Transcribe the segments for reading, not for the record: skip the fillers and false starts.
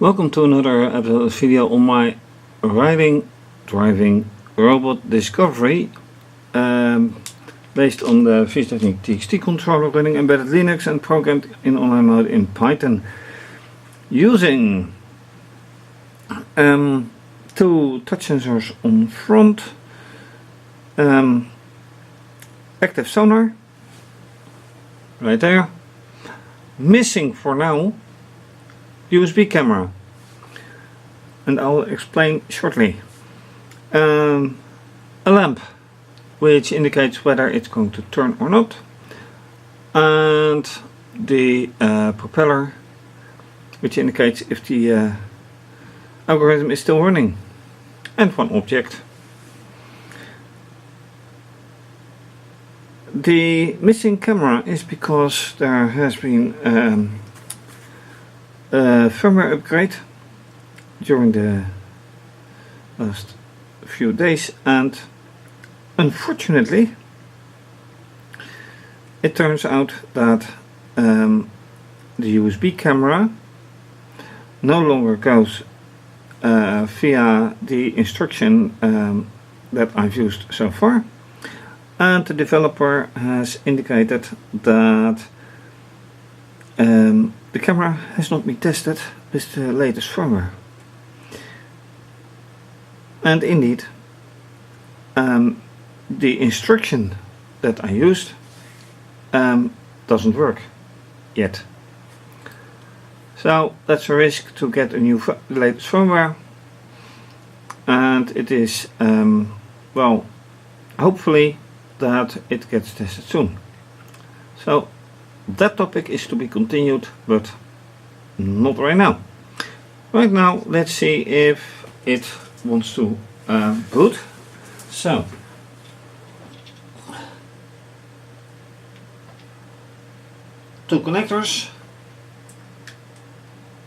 Welcome to another episode of the video on my driving robot discovery based on the fischertechnik TXT controller running embedded Linux and programmed in online mode in Python using two touch sensors on front, active sonar right there, missing for now USB camera, and I'll explain shortly. A lamp which indicates whether it's going to turn or not, and the propeller which indicates if the algorithm is still running, and one object. The missing camera is because there has been a firmware upgrade during the last few days, and unfortunately it turns out that the USB camera no longer goes via the instruction that I've used so far, and the developer has indicated that the camera has not been tested with the latest firmware. And indeed, the instruction that I used doesn't work yet. So that's a risk to get a new latest firmware, and it is well, hopefully that it gets tested soon. So that topic is to be continued, but not right now. Right now, let's see if it wants to boot. So, two connectors,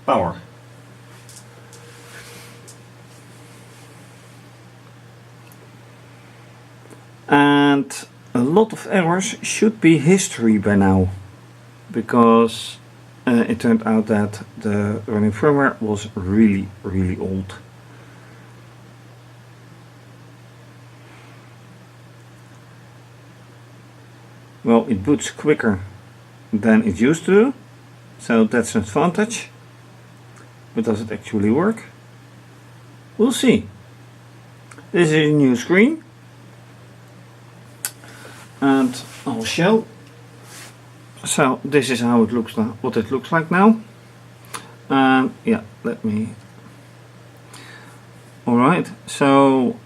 power. And a lot of errors should be history by now, because it turned out that the running firmware was really old. Well, it boots quicker than it used to do, so that's an advantage. But does it actually work? We'll see. This is a new screen, and I'll show. So this is how it looks like, what it looks like now. Yeah, let me. Alright, so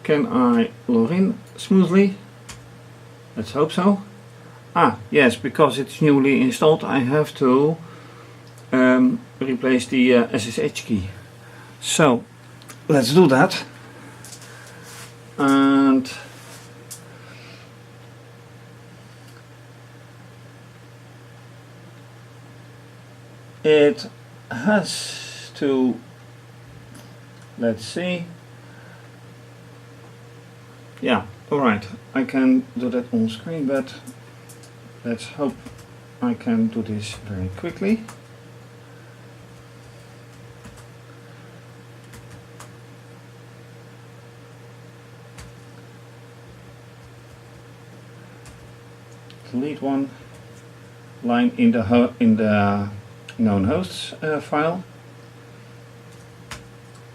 can I log in smoothly? Let's hope so. Ah, yes, because it's newly installed, I have to replace the SSH key. So let's do that. And it has to, let's see, yeah, alright, I can do that on screen, but let's hope I can do this very quickly. Delete one line in the known hosts file.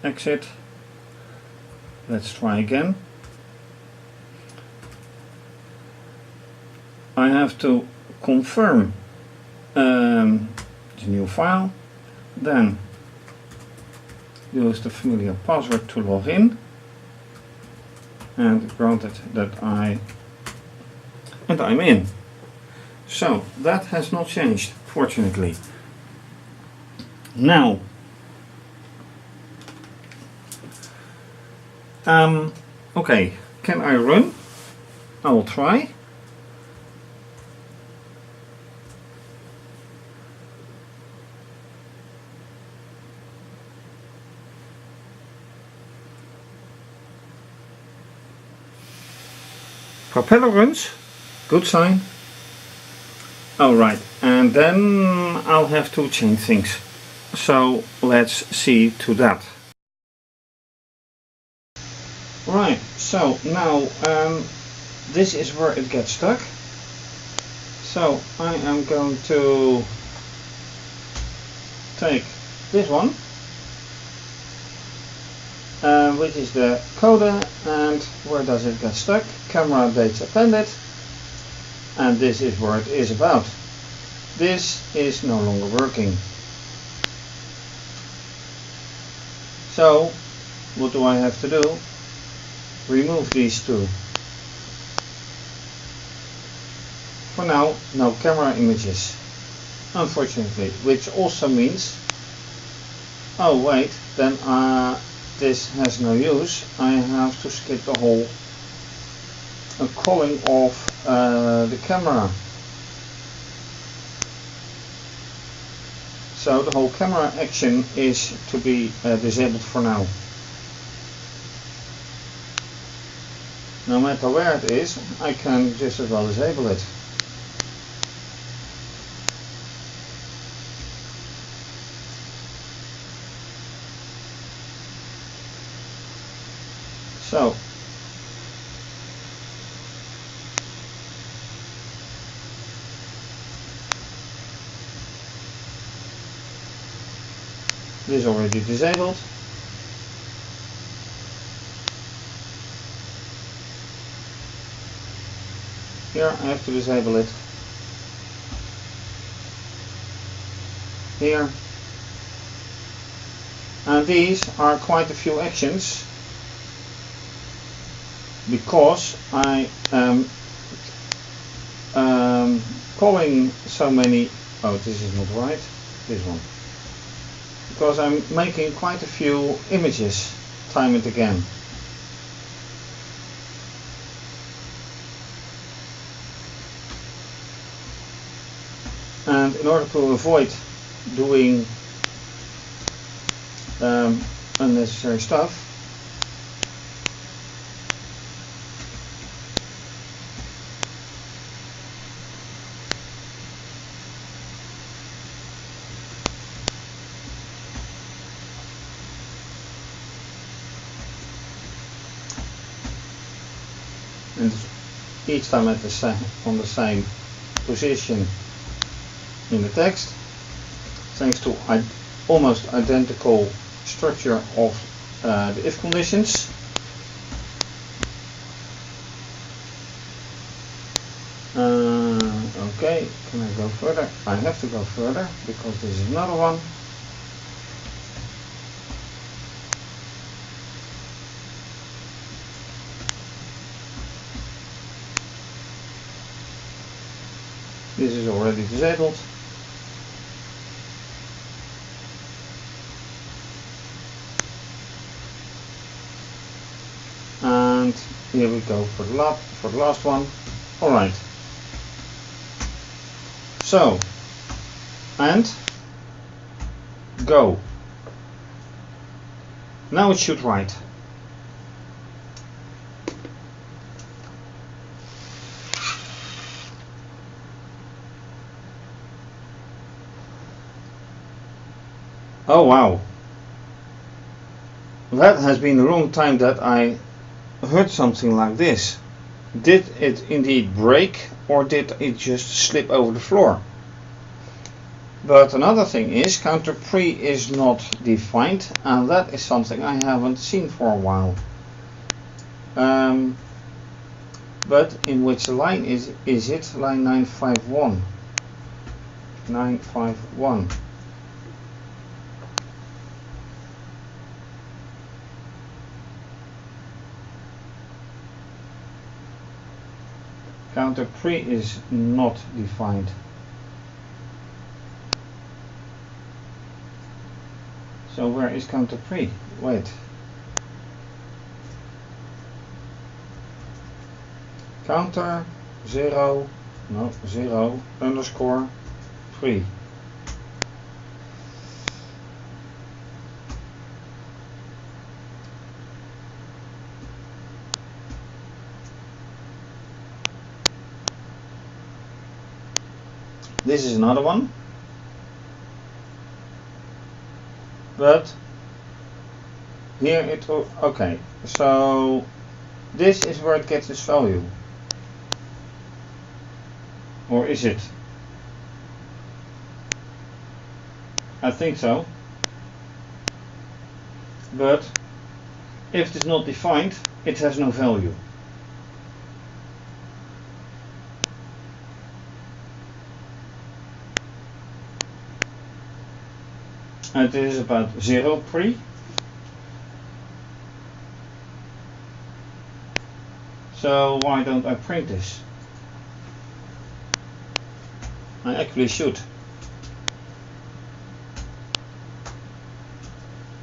Exit. Let's try again. I have to confirm the new file, then use the familiar password to log in, and granted that I'm in. So that has not changed, fortunately. Now, okay, can I run? I will try. Propeller runs, good sign. Alright, and then I'll have to change things. So let's see to that. Right, so now this is where it gets stuck. So I am going to take this one, which is the coder, and where does it get stuck? Camera dates appended, and this is where it is about. This is no longer working. So what do I have to do? Remove these two. For now, no camera images, unfortunately, which also means, oh wait, then this has no use. I have to skip the whole calling of the camera. So the whole camera action is to be disabled for now. No matter where it is, I can just as well disable it. So this is already disabled. Here I have to disable it. Here. And these are quite a few actions, because I am calling so many. Oh, this is not right. This one. Because I'm making quite a few images time and again. And in order to avoid doing unnecessary stuff, and each time at on the same position in the text, thanks to almost identical structure of the if conditions. Okay, can I go further? I have to go further because this is another one. This is already disabled. And here we go for the last one. Alright. So, and go. Now it should write. Oh wow. That has been a long time that I heard something like this. Did it indeed break, or did it just slip over the floor? But another thing is, counter pre is not defined, and that is something I haven't seen for a while. But in which line is it? Line 951. 951. Counter pre is not defined. So where is counter pre? Wait. Counter 0 underscore pre. This is another one. but here it will, okay, so this is where it gets its value, or is it? I think so, but if it is not defined, it has no value. And it is about 0 pre. So why don't I print this? I actually should.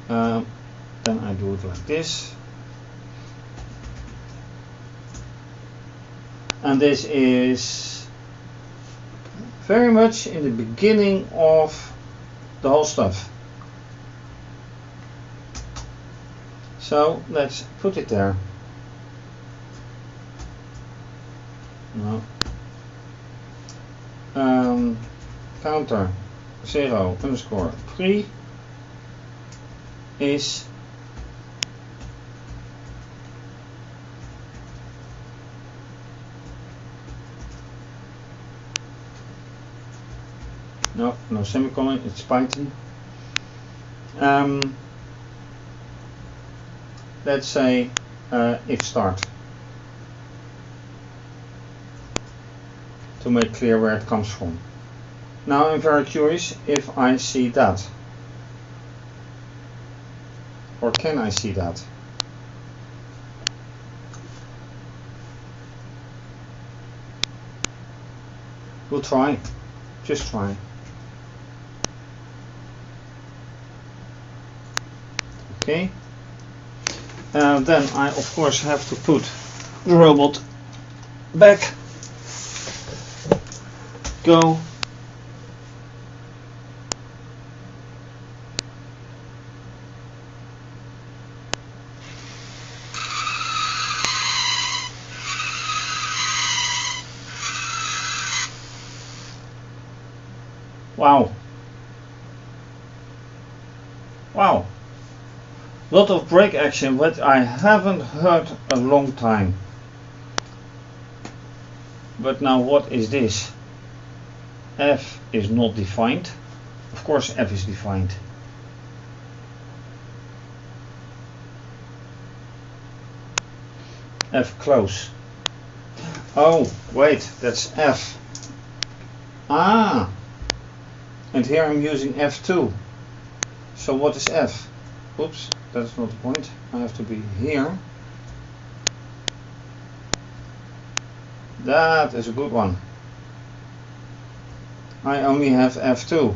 Then I do it like this. And this is very much in the beginning of the whole stuff. So let's put it there. No. Counter 0 underscore 3 is no semicolon, it's Python. Let's say if start, to make clear where it comes from. Now I'm very curious if I see that, or can I see that? We'll try, just try. Okay. Then I of course have to put the robot back. Go. Wow. Wow. Lot of brake action, but I haven't heard a long time. But now what is this? F is not defined. Of course F is defined. F close. Oh, wait, that's F. Ah! And here I'm using F2. So what is F? Oops, that's not the point. I have to be here. That is a good one. I only have F2.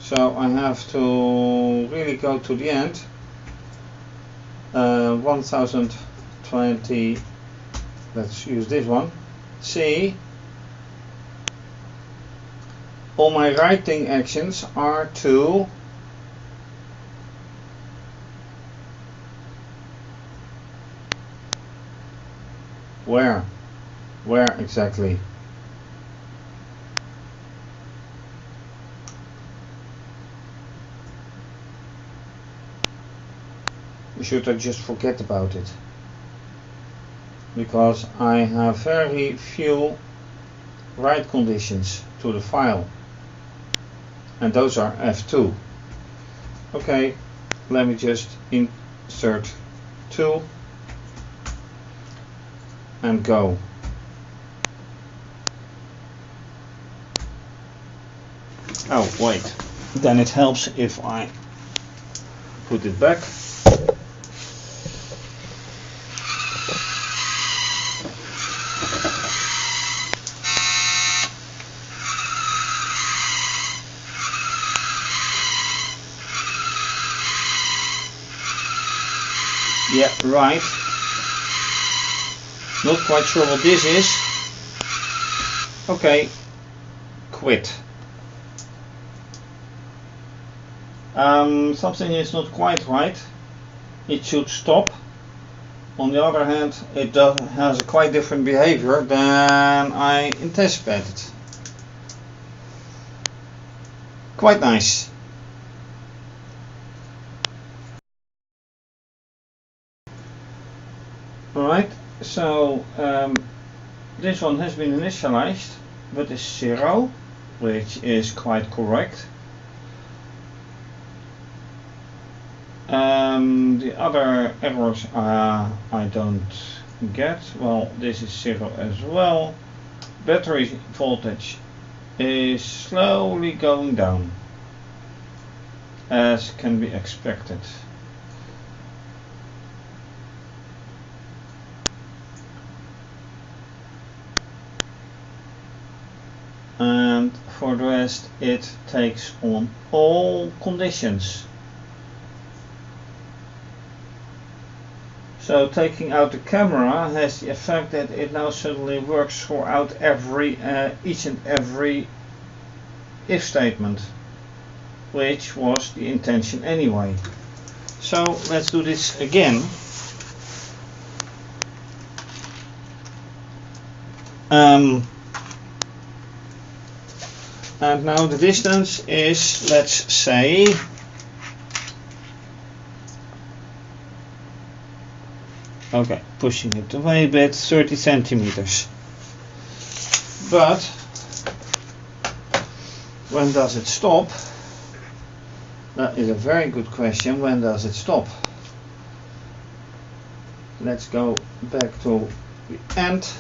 So I have to really go to the end. 1020. Let's use this one. C. All my writing actions are to where? Where exactly? Should I just forget about it? Because I have very few write conditions to the file. And those are F2. Okay, let me just insert 2 and go. Oh, wait. Then it helps if I put it back. Yeah, right. Not quite sure what this is. Okay, quit. Something is not quite right. It should stop. On the other hand, it has a quite different behavior than I anticipated. Quite nice. Alright, so this one has been initialized, but is 0, which is quite correct. The other errors I don't get. Well, this is 0 as well. Battery voltage is slowly going down, as can be expected. And for the rest, it takes on all conditions. So taking out the camera has the effect that it now suddenly works throughout each and every if statement, which was the intention anyway. So let's do this again. And now the distance is, let's say, okay, pushing it away a bit, 30 centimeters. But when does it stop? That is a very good question. When does it stop? Let's go back to the end.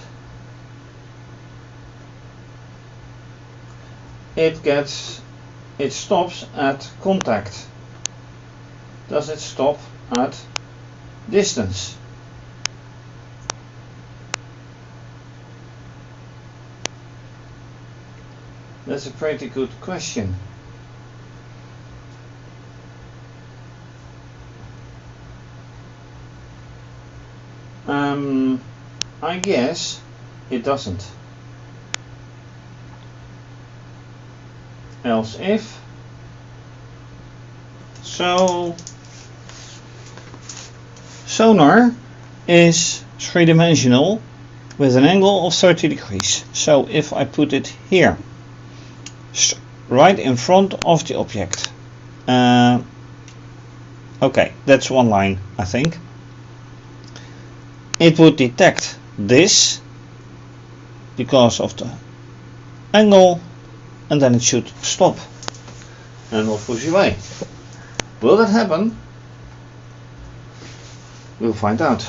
It stops at contact. Does it stop at distance? That's a pretty good question. I guess it doesn't. Else if. So sonar is three-dimensional with an angle of 30 degrees. So if I put it here, right in front of the object, okay, that's one line, I think. It would detect this because of the angle, and then it should stop and will push away. Will that happen? We'll find out.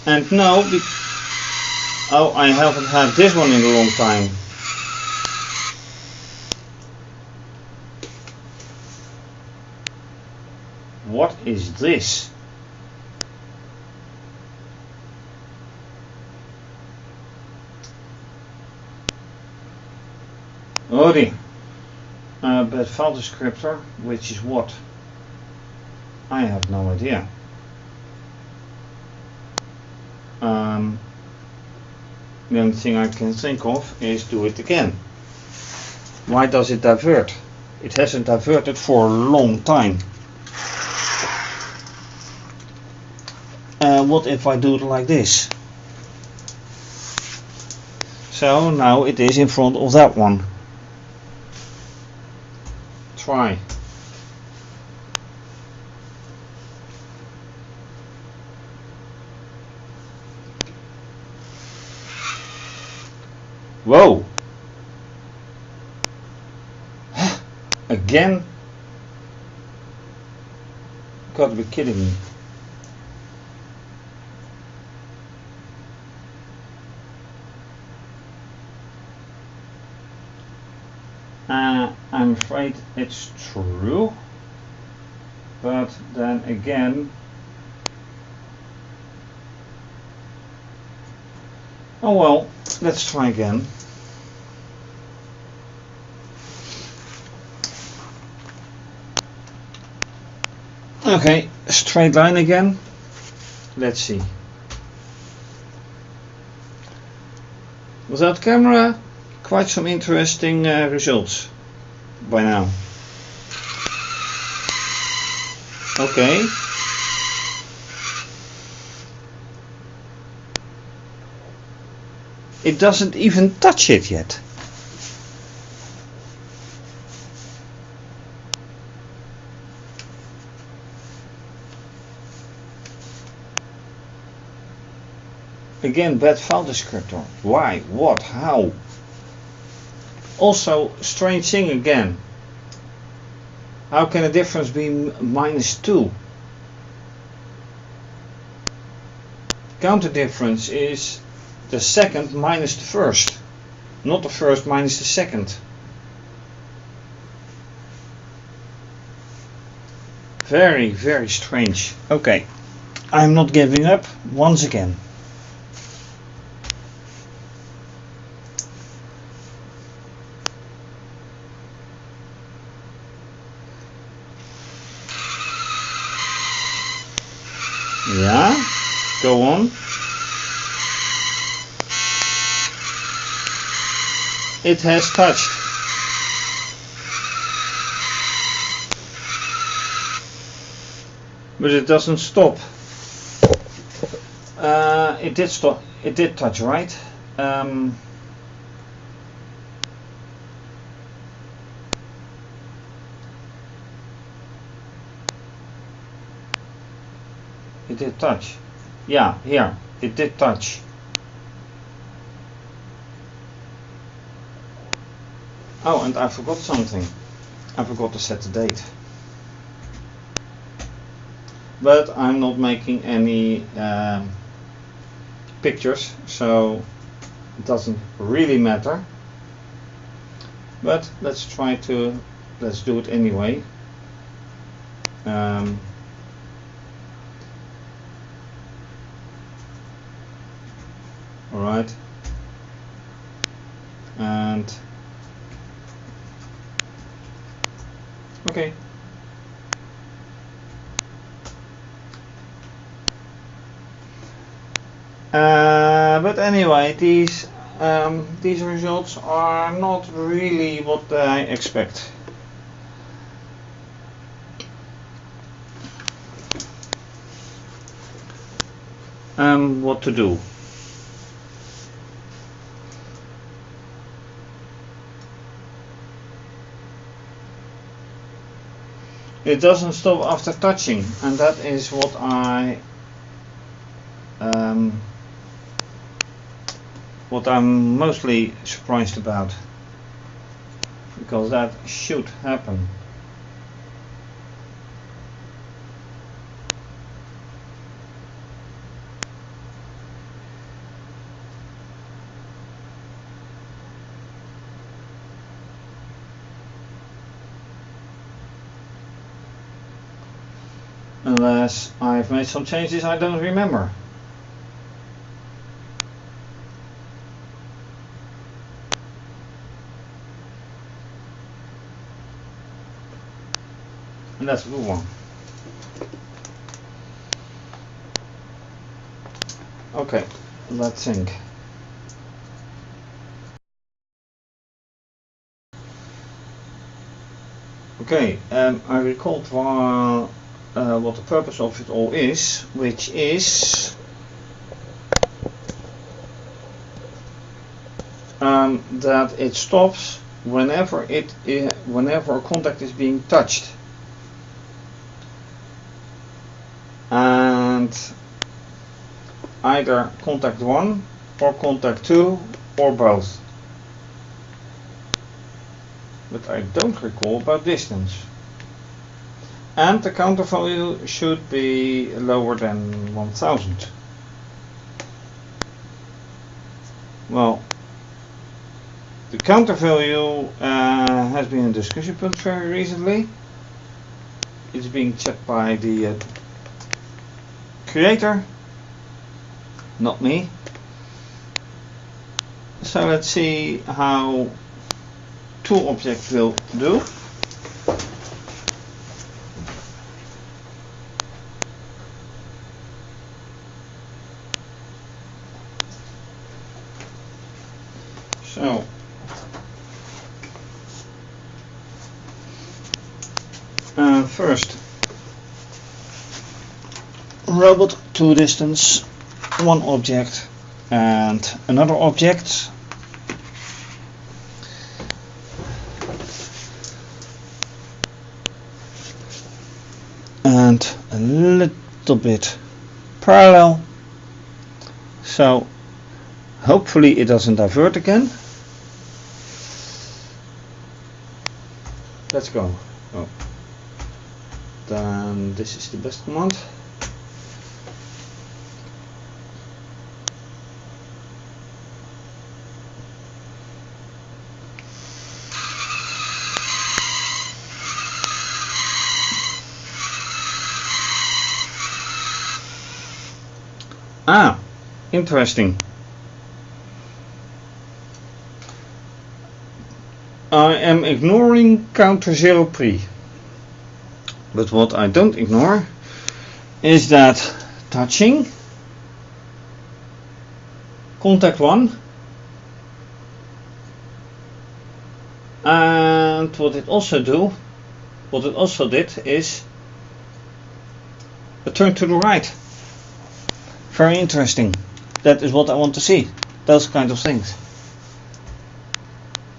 And no, oh, I haven't had this one in a long time. What is this? Oh dear. But file descriptor, which is what? I have no idea. The only thing I can think of is do it again. Why does it divert? It hasn't diverted for a long time. What if I do it like this? So now it is in front of that one. Try. Whoa! Again? Gotta be kidding me. I'm afraid it's true, but then again, oh well, let's try again. Okay, straight line again. Let's see. Without camera, quite some interesting results by now. Okay. It doesn't even touch it yet. Again, bad file descriptor. Why? What? How? Also, strange thing again. How can the difference be -2? Counter difference is the second minus the first, not the first minus the second. Very, very strange. Okay, I'm not giving up once again. Yeah, go on. It has touched. But it doesn't stop. It did stop. It did touch, right? It did touch. Yeah, here. It did touch. Oh, and I forgot something. I forgot to set the date. But I'm not making any pictures, so it doesn't really matter. But let's do it anyway. Alright. And okay. But anyway, these results are not really what I expect. What to do? It doesn't stop after touching, and that is what I'm mostly surprised about, because that should happen. Unless I've made some changes I don't remember. And that's a good one. Okay, let's think. Okay, I recalled what the purpose of it all is, which is that it stops whenever a contact is being touched, and either contact 1 or contact 2 or both. But I don't recall about distance. And the counter value should be lower than 1000. Well, the counter value has been a discussion point very recently. It's being checked by the creator, not me. So let's see how tool object will do. So first, robot to distance, one object and another object. And a little bit parallel. So hopefully it doesn't divert again. Let's go. Oh. Then this is the best command. Ah, interesting. I am ignoring counter 0 pre. But what I don't ignore is that touching contact 1, and what it also did is a turn to the right. Very interesting. That is what I want to see. Those kind of things.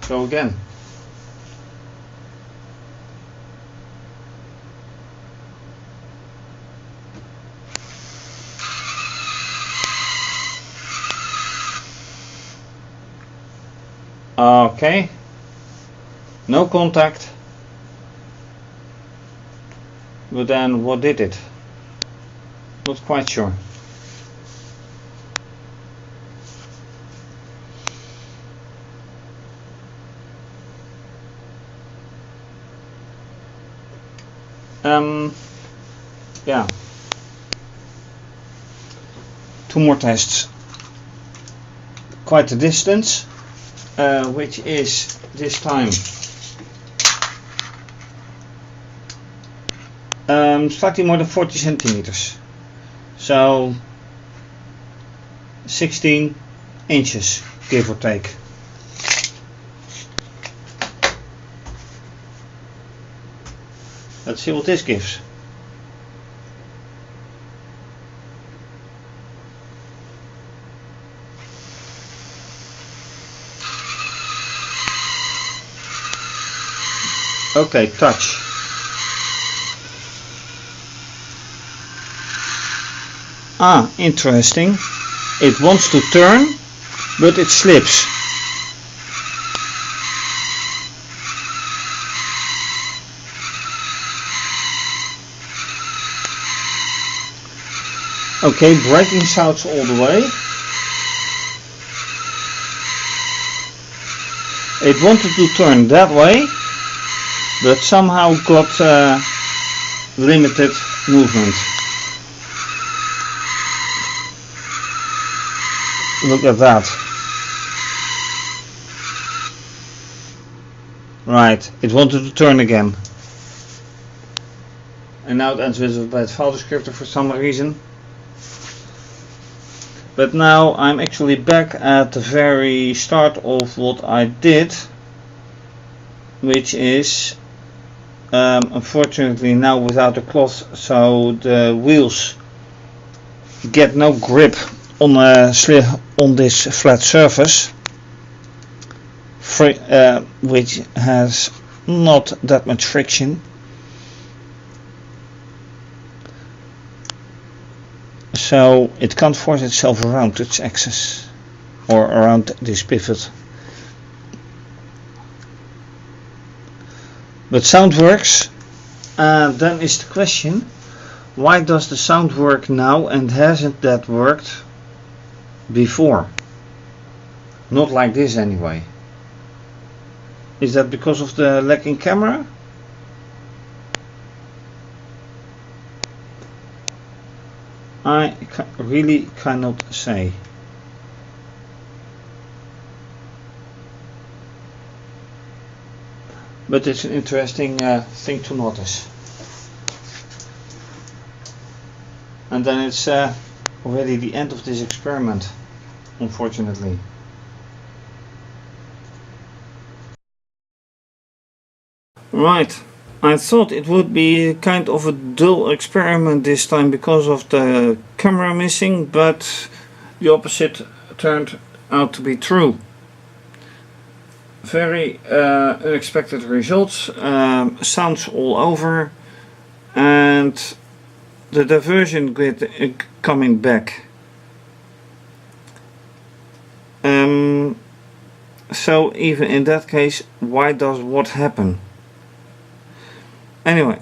So again. Okay. No contact. But then what did it? Not quite sure. Yeah. 2 more tests. Quite a distance, which is this time slightly more than 40 centimeters. So 16 inches, give or take. Let's see what this gives. Okay, touch. Ah, interesting. It wants to turn, but it slips. Okay, braking sounds all the way. It wanted to turn that way, but somehow got limited movement. Look at that. Right, it wanted to turn again. And now it ends with a bad file descriptor for some reason. But now I'm actually back at the very start of what I did, which is unfortunately now without a cloth, so the wheels get no grip on this flat surface, which has not that much friction. So it can't force itself around its axis or around this pivot. But sound works. Then is the question, why does the sound work now and hasn't that worked before? Not like this anyway. Is that because of the lagging camera? I really cannot say. But it's an interesting thing to notice. And then it's already the end of this experiment, unfortunately. Right. I thought it would be kind of a dull experiment this time because of the camera missing, but the opposite turned out to be true. Very unexpected results, sounds all over, and the diversion grid coming back. So even in that case, why does what happen? Anyway,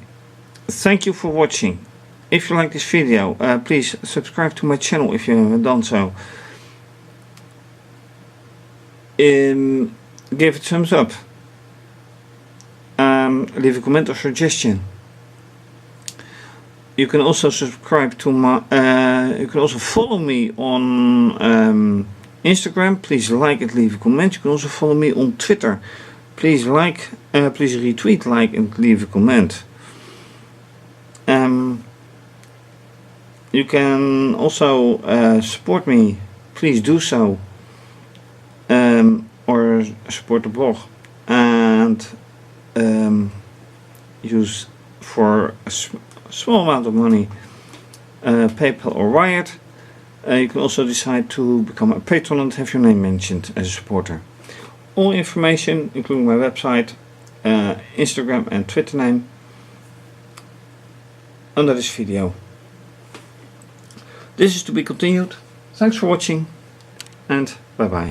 thank you for watching. If you like this video, please subscribe to my channel if you haven't done so. Give it a thumbs up. Leave a comment or suggestion. You can also subscribe to my. You can also follow me on Instagram. Please like and leave a comment. You can also follow me on Twitter. Please like, please retweet, like, and leave a comment. You can also support me. Please do so, or support the blog, and use for a small amount of money PayPal or Wired. You can also decide to become a patron and have your name mentioned as a supporter. All information, including my website, Instagram and Twitter name, under this video. This is to be continued. Thanks for watching and bye bye.